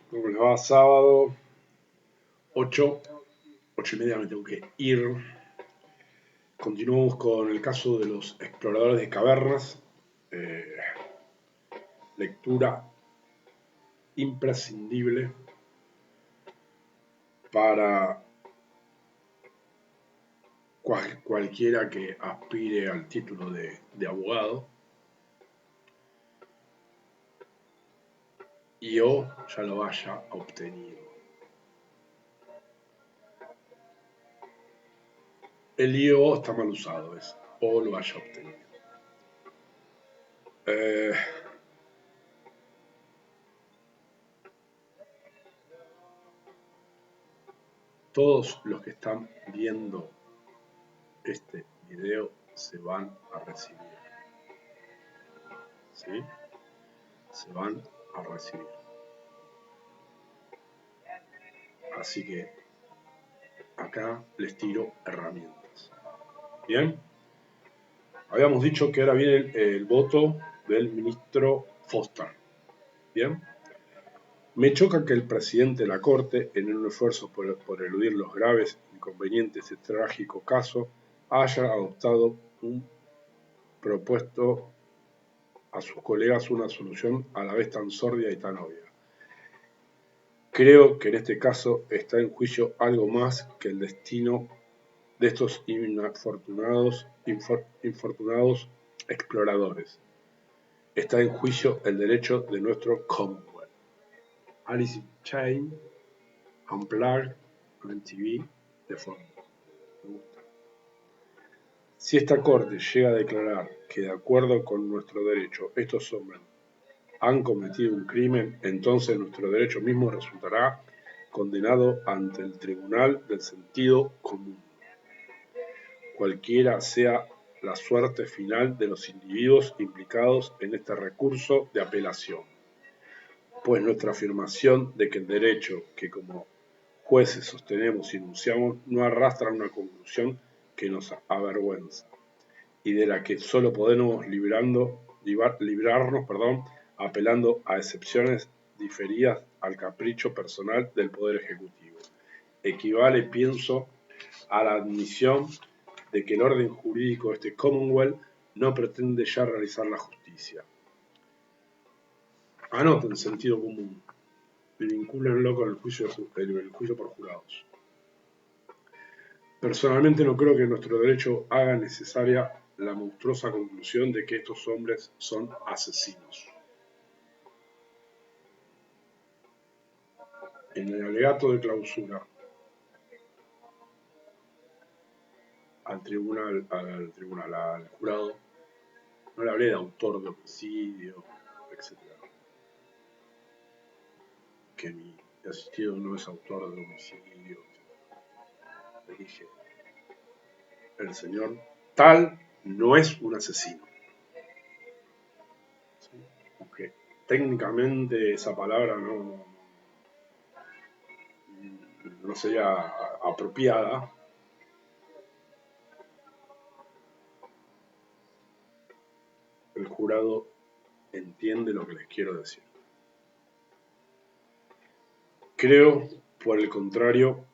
¿Cómo les va? Sábado 8:30 me tengo que ir. Continuamos con el caso de los exploradores de cavernas. Eh, lectura imprescindible para cualquiera que aspire al título de abogado. Y o ya lo haya obtenido. El IO está mal usado, es o lo haya obtenido. Todos los que están viendo este video se van a recibir. ¿Sí? Se van a recibir. Así que acá les tiro herramientas. Bien. Habíamos dicho que ahora viene el voto del ministro Foster. Bien. Me choca que el presidente de la Corte, en un esfuerzo por eludir los graves inconvenientes de este trágico caso, haya adoptado propuesto a sus colegas una solución a la vez tan sórdida y tan obvia. Creo que en este caso está en juicio algo más que el destino de estos infortunados exploradores. Está en juicio el derecho de nuestro Commonwealth. Alice in Chains, Unplugged, MTV, de fondo. Me gusta. Si esta corte llega a declarar que de acuerdo con nuestro derecho estos hombres han cometido un crimen, entonces nuestro derecho mismo resultará condenado ante el tribunal del sentido común, cualquiera sea la suerte final de los individuos implicados en este recurso de apelación, pues nuestra afirmación de que el derecho que como jueces sostenemos y enunciamos no arrastra una conclusión que nos avergüenza y de la que solo podemos librarnos apelando a excepciones diferidas al capricho personal del Poder Ejecutivo. Equivale, pienso, a la admisión de que el orden jurídico de este Commonwealth no pretende ya realizar la justicia. Anoten sentido común y vincúlenlo con el juicio por jurados. Personalmente no creo que nuestro derecho haga necesaria la monstruosa conclusión de que estos hombres son asesinos. En el alegato de clausura al jurado, no le hablé de autor de homicidio, etc. Que mi asistido no es autor de homicidio. Le dije, el señor tal no es un asesino. ¿Sí? Aunque técnicamente esa palabra no sería apropiada, el jurado entiende lo que les quiero decir. Creo, por el contrario,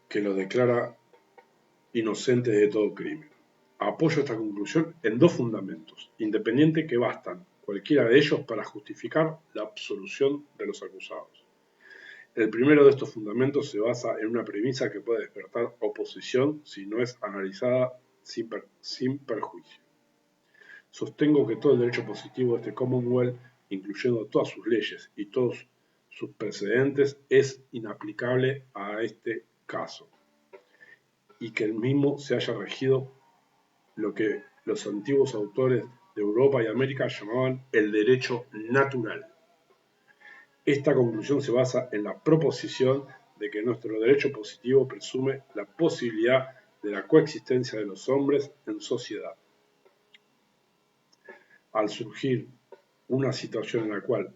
que lo declara inocentes de todo crimen. Apoyo esta conclusión en dos fundamentos, independientes que bastan, cualquiera de ellos, para justificar la absolución de los acusados. El primero de estos fundamentos se basa en una premisa que puede despertar oposición si no es analizada sin perjuicio. Sostengo que todo el derecho positivo de este Commonwealth, incluyendo todas sus leyes y todos sus precedentes, es inaplicable a este caso, y que el mismo se haya regido lo que los antiguos autores de Europa y América llamaban el derecho natural. Esta conclusión se basa en la proposición de que nuestro derecho positivo presume la posibilidad de la coexistencia de los hombres en sociedad. Al surgir una situación en la cual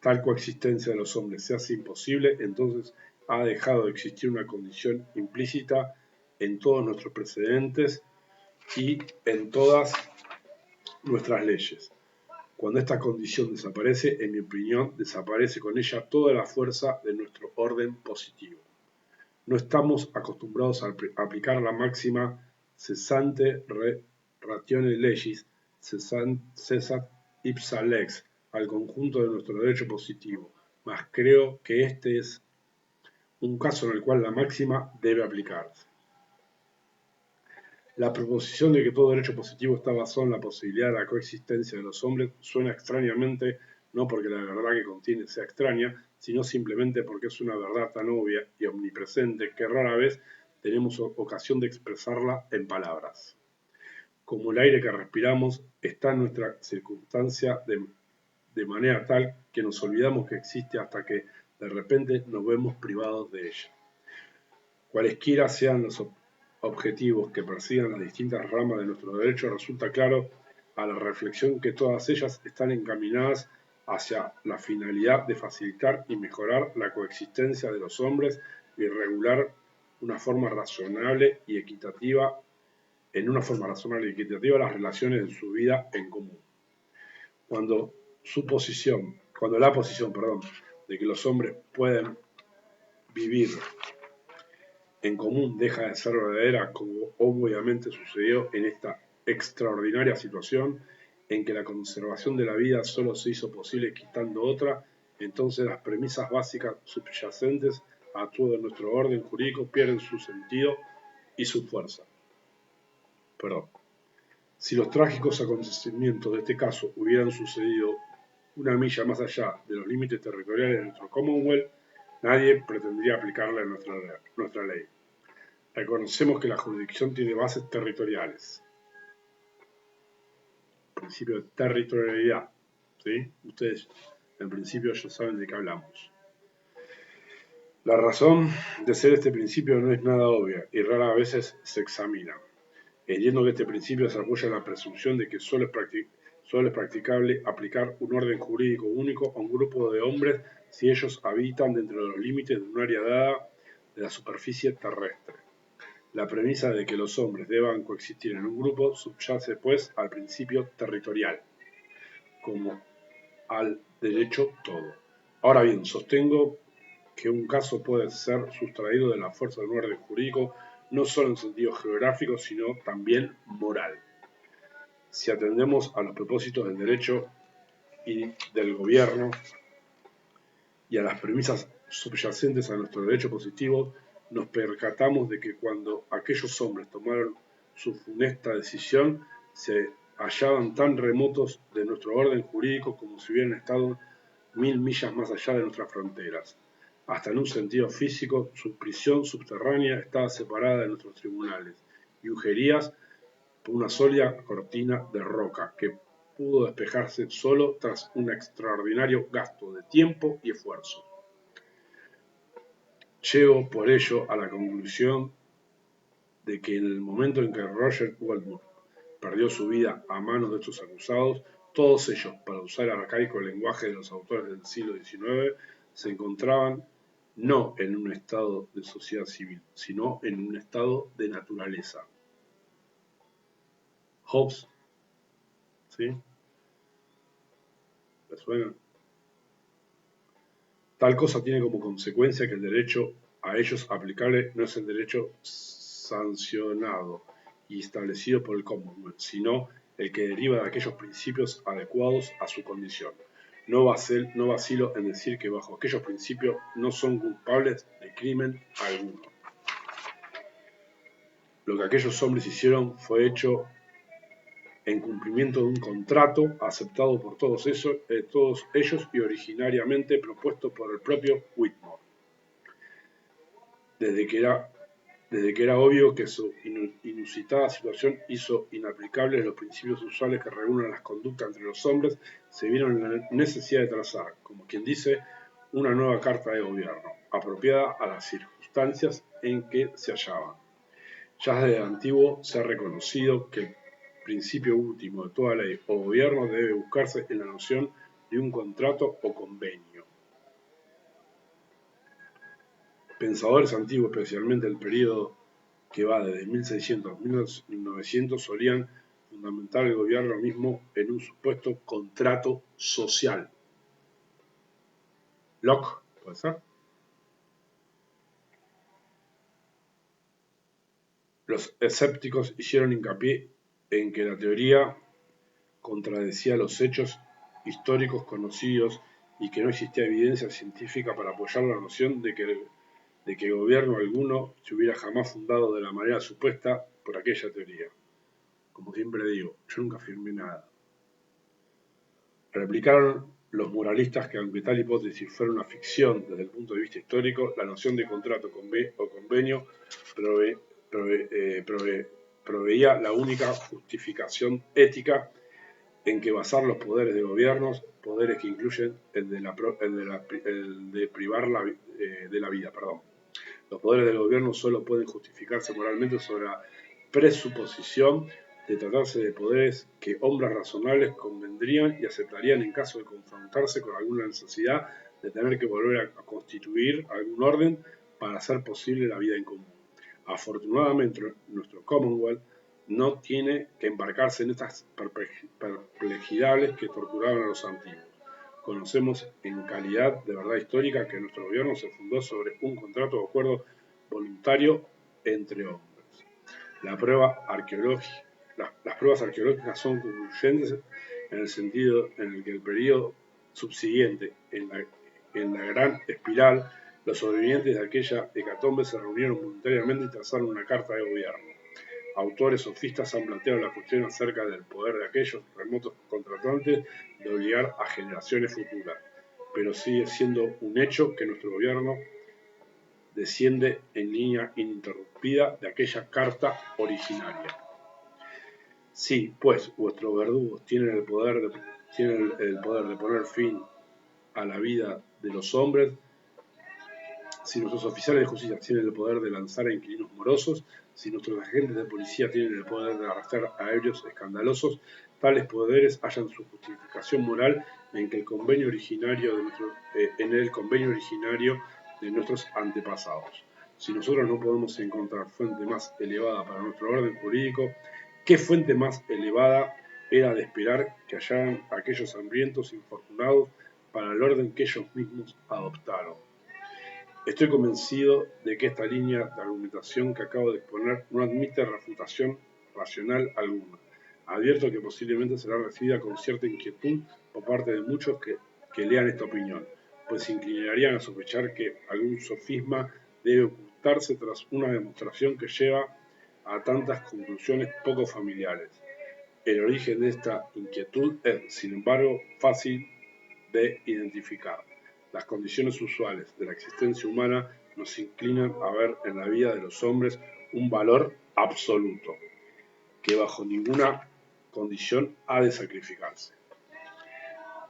tal coexistencia de los hombres se hace imposible, entonces ha dejado de existir una condición implícita en todos nuestros precedentes y en todas nuestras leyes. Cuando esta condición desaparece, en mi opinión, desaparece con ella toda la fuerza de nuestro orden positivo. No estamos acostumbrados a aplicar la máxima cessante ratione legis, cessat ipsa lex, al conjunto de nuestro derecho positivo, mas creo que este es un caso en el cual la máxima debe aplicarse. La proposición de que todo derecho positivo está basado en la posibilidad de la coexistencia de los hombres suena extrañamente, no porque la verdad que contiene sea extraña, sino simplemente porque es una verdad tan obvia y omnipresente que rara vez tenemos ocasión de expresarla en palabras. Como el aire que respiramos está en nuestra circunstancia de manera tal que nos olvidamos que existe hasta que de repente nos vemos privados de ella. Cualesquiera sean los objetivos que persigan las distintas ramas de nuestro derecho, resulta claro a la reflexión que todas ellas están encaminadas hacia la finalidad de facilitar y mejorar la coexistencia de los hombres y regular una forma razonable y equitativa las relaciones de su vida en común. Cuando la posición de que los hombres pueden vivir en común deja de ser verdadera, como obviamente sucedió en esta extraordinaria situación en que la conservación de la vida solo se hizo posible quitando otra, entonces las premisas básicas subyacentes a todo nuestro orden jurídico pierden su sentido y su fuerza. Si los trágicos acontecimientos de este caso hubieran sucedido una milla más allá de los límites territoriales de nuestro Commonwealth, nadie pretendería aplicarla en nuestra ley. Reconocemos que la jurisdicción tiene bases territoriales. Principio de territorialidad. ¿Sí? Ustedes en principio ya saben de qué hablamos. La razón de ser este principio no es nada obvia y rara veces se examina. Entiendo que este principio se apoya en la presunción de que solo es practicable aplicar un orden jurídico único a un grupo de hombres si ellos habitan dentro de los límites de un área dada de la superficie terrestre. La premisa de que los hombres deban coexistir en un grupo subyace, pues, al principio territorial, como al derecho todo. Ahora bien, sostengo que un caso puede ser sustraído de la fuerza de un orden jurídico no solo en sentido geográfico, sino también moral. Si atendemos a los propósitos del derecho y del gobierno y a las premisas subyacentes a nuestro derecho positivo, nos percatamos de que cuando aquellos hombres tomaron su funesta decisión, se hallaban tan remotos de nuestro orden jurídico como si hubieran estado 1000 millas más allá de nuestras fronteras. Hasta en un sentido físico, su prisión subterránea estaba separada de nuestros tribunales y Ujerías por una sólida cortina de roca que pudo despejarse solo tras un extraordinario gasto de tiempo y esfuerzo. Llego por ello a la conclusión de que en el momento en que Roger Wetmore perdió su vida a manos de estos acusados, todos ellos, para usar el arcaico lenguaje de los autores del siglo XIX, se encontraban no en un estado de sociedad civil, sino en un estado de naturaleza. Hobbes, ¿sí? ¿Les suena? Tal cosa tiene como consecuencia que el derecho a ellos aplicable no es el derecho sancionado y establecido por el Commonwealth, sino el que deriva de aquellos principios adecuados a su condición. No vacilo en decir que bajo aquellos principios no son culpables de crimen alguno. Lo que aquellos hombres hicieron fue hecho en cumplimiento de un contrato aceptado por todos ellos y originariamente propuesto por el propio Whitmore. Desde que era obvio que su inusitada situación hizo inaplicables los principios usuales que regulan las conductas entre los hombres, se vieron en la necesidad de trazar, como quien dice, una nueva carta de gobierno, apropiada a las circunstancias en que se hallaban. Ya desde antiguo se ha reconocido que el principio último de toda ley o gobierno debe buscarse en la noción de un contrato o convenio. Pensadores antiguos, especialmente el periodo que va desde 1600 a 1900, solían fundamentar el gobierno mismo en un supuesto contrato social. Locke, ¿puede ser? Los escépticos hicieron hincapié en que la teoría contradecía los hechos históricos conocidos y que no existía evidencia científica para apoyar la noción de que gobierno alguno se hubiera jamás fundado de la manera supuesta por aquella teoría. Como siempre digo, yo nunca afirmé nada. Replicaron los moralistas que aunque tal hipótesis fuera una ficción desde el punto de vista histórico, la noción de contrato o convenio proveía la única justificación ética en que basar los poderes de gobiernos, poderes que incluyen el de privar de la vida. Los poderes del gobierno solo pueden justificarse moralmente sobre la presuposición de tratarse de poderes que hombres razonables convendrían y aceptarían en caso de confrontarse con alguna necesidad de tener que volver a constituir algún orden para hacer posible la vida en común. Afortunadamente, nuestro Commonwealth no tiene que embarcarse en estas perplejidades que torturaban a los antiguos. Conocemos en calidad de verdad histórica que nuestro gobierno se fundó sobre un contrato o acuerdo voluntario entre hombres. Las pruebas arqueológicas son concluyentes en el sentido en el que el periodo subsiguiente en la gran espiral, los sobrevivientes de aquella hecatombe se reunieron voluntariamente y trazaron una carta de gobierno. Autores sofistas han planteado la cuestión acerca del poder de aquellos remotos contratantes de obligar a generaciones futuras, pero sigue siendo un hecho que nuestro gobierno desciende en línea ininterrumpida de aquella carta originaria. Sí, pues vuestros verdugos tienen el poder de poner fin a la vida de los hombres, si nuestros oficiales de justicia tienen el poder de lanzar a inquilinos morosos, si nuestros agentes de policía tienen el poder de arrastrar a ebrios escandalosos, tales poderes hallan su justificación moral en el convenio originario de nuestros antepasados. Si nosotros no podemos encontrar fuente más elevada para nuestro orden jurídico, ¿qué fuente más elevada era de esperar que hallaran aquellos hambrientos infortunados para el orden que ellos mismos adoptaron? Estoy convencido de que esta línea de argumentación que acabo de exponer no admite refutación racional alguna. Advierto que posiblemente será recibida con cierta inquietud por parte de muchos que lean esta opinión, pues se inclinarían a sospechar que algún sofisma debe ocultarse tras una demostración que lleva a tantas conclusiones poco familiares. El origen de esta inquietud es, sin embargo, fácil de identificar. Las condiciones usuales de la existencia humana nos inclinan a ver en la vida de los hombres un valor absoluto, que bajo ninguna condición ha de sacrificarse.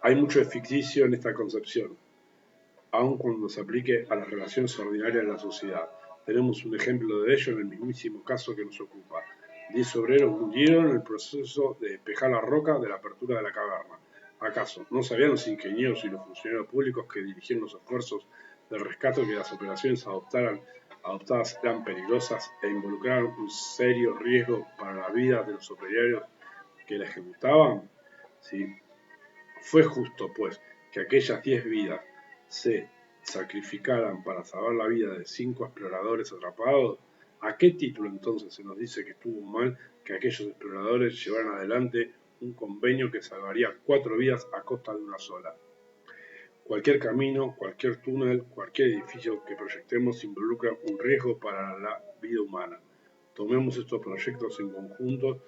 Hay mucho de ficticio en esta concepción, aun cuando se aplique a las relaciones ordinarias de la sociedad. Tenemos un ejemplo de ello en el mismísimo caso que nos ocupa. 10 obreros murieron en el proceso de despejar la roca de la apertura de la caverna. ¿Acaso no sabían los ingenieros y los funcionarios públicos que dirigieron los esfuerzos de rescate que las operaciones adoptadas eran peligrosas e involucraron un serio riesgo para la vida de los operarios que la ejecutaban? Sí. Fue justo, pues, que aquellas 10 vidas se sacrificaran para salvar la vida de 5 exploradores atrapados. ¿A qué título entonces se nos dice que estuvo mal que aquellos exploradores llevaran adelante un convenio que salvaría 4 vidas a costa de una sola? Cualquier camino, cualquier túnel, cualquier edificio que proyectemos involucra un riesgo para la vida humana. Tomemos estos proyectos en conjunto,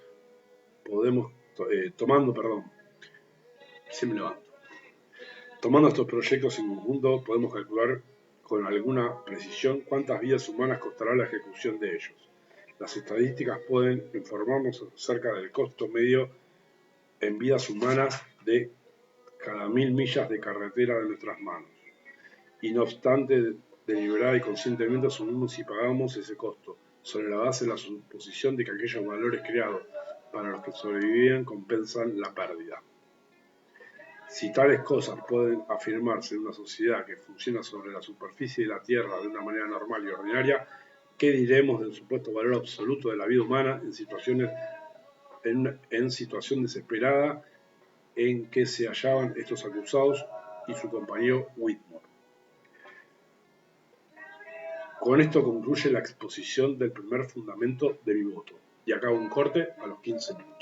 Tomando estos proyectos en conjunto, podemos calcular con alguna precisión cuántas vidas humanas costará la ejecución de ellos. Las estadísticas pueden informarnos acerca del costo medio en vidas humanas de cada 1000 millas de carretera de nuestras manos. Y no obstante, deliberada y conscientemente asumimos y pagamos ese costo, sobre la base de la suposición de que aquellos valores creados para los que sobrevivían compensan la pérdida. Si tales cosas pueden afirmarse en una sociedad que funciona sobre la superficie de la Tierra de una manera normal y ordinaria, ¿qué diremos del supuesto valor absoluto de la vida humana en situaciones en situación desesperada en que se hallaban estos acusados y su compañero Whitmore. Con esto concluye la exposición del primer fundamento de mi voto. Y acá un corte a los 15 minutos.